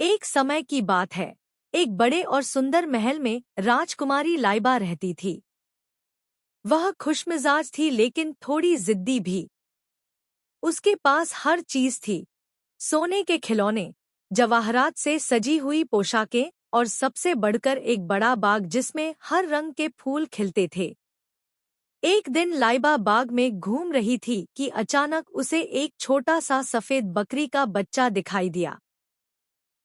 एक समय की बात है। एक बड़े और सुंदर महल में राजकुमारी लाइबा रहती थी। वह खुशमिजाज थी लेकिन थोड़ी जिद्दी भी। उसके पास हर चीज थी, सोने के खिलौने, जवाहरात से सजी हुई पोशाकें और सबसे बढ़कर एक बड़ा बाग जिसमें हर रंग के फूल खिलते थे। एक दिन लाइबा बाग में घूम रही थी कि अचानक उसे एक छोटा सा सफेद बकरी का बच्चा दिखाई दिया।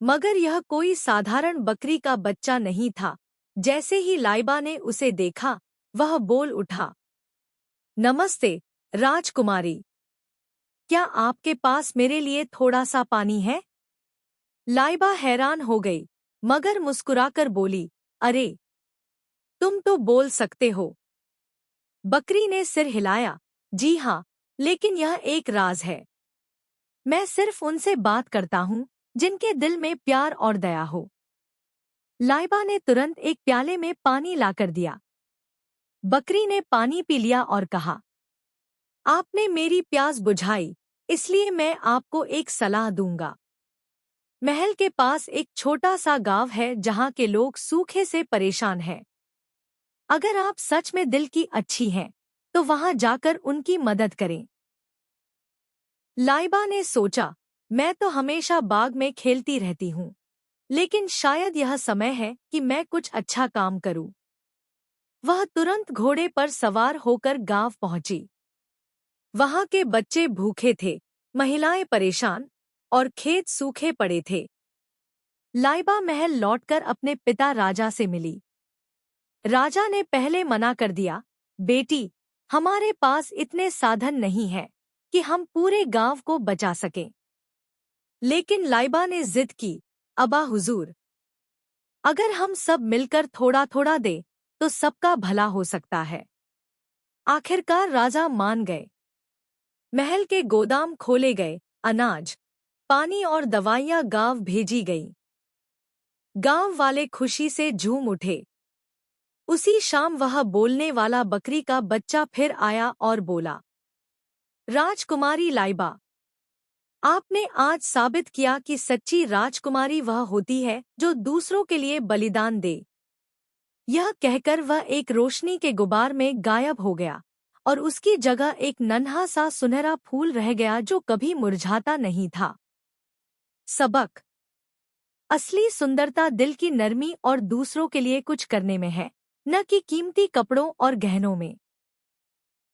मगर यह कोई साधारण बकरी का बच्चा नहीं था। जैसे ही लाइबा ने उसे देखा, वह बोल उठा, नमस्ते राजकुमारी, क्या आपके पास मेरे लिए थोड़ा सा पानी है? लाइबा हैरान हो गई, मगर मुस्कुराकर बोली, अरे, तुम तो बोल सकते हो। बकरी ने सिर हिलाया, जी हाँ, लेकिन यह एक राज है। मैं सिर्फ उनसे बात करता हूँ जिनके दिल में प्यार और दया हो। लाइबा ने तुरंत एक प्याले में पानी लाकर दिया। बकरी ने पानी पी लिया और कहा, आपने मेरी प्यास बुझाई, इसलिए मैं आपको एक सलाह दूंगा। महल के पास एक छोटा सा गांव है जहां के लोग सूखे से परेशान हैं। अगर आप सच में दिल की अच्छी हैं, तो वहां जाकर उनकी मदद करें। लाइबा ने सोचा, मैं तो हमेशा बाग में खेलती रहती हूँ, लेकिन शायद यह समय है कि मैं कुछ अच्छा काम करूं। वह तुरंत घोड़े पर सवार होकर गांव पहुंची। वहां के बच्चे भूखे थे, महिलाएं परेशान और खेत सूखे पड़े थे। लाइबा महल लौटकर अपने पिता राजा से मिली। राजा ने पहले मना कर दिया, बेटी, हमारे पास इतने साधन नहीं है कि हम पूरे गांव को बचा सकें। लेकिन लाइबा ने जिद की, अबा हुजूर, अगर हम सब मिलकर थोड़ा थोड़ा दें, तो सबका भला हो सकता है। आखिरकार राजा मान गए। महल के गोदाम खोले गए, अनाज, पानी और दवाइयां गांव भेजी गईं। गांव वाले खुशी से झूम उठे। उसी शाम वह बोलने वाला बकरी का बच्चा फिर आया और बोला, राजकुमारी लाइबा, आपने आज साबित किया कि सच्ची राजकुमारी वह होती है जो दूसरों के लिए बलिदान दे। यह कहकर वह एक रोशनी के गुबार में गायब हो गया और उसकी जगह एक नन्हा सा सुनहरा फूल रह गया जो कभी मुरझाता नहीं था। सबक: असली सुंदरता दिल की नरमी और दूसरों के लिए कुछ करने में है, न कि कीमती कपड़ों और गहनों में।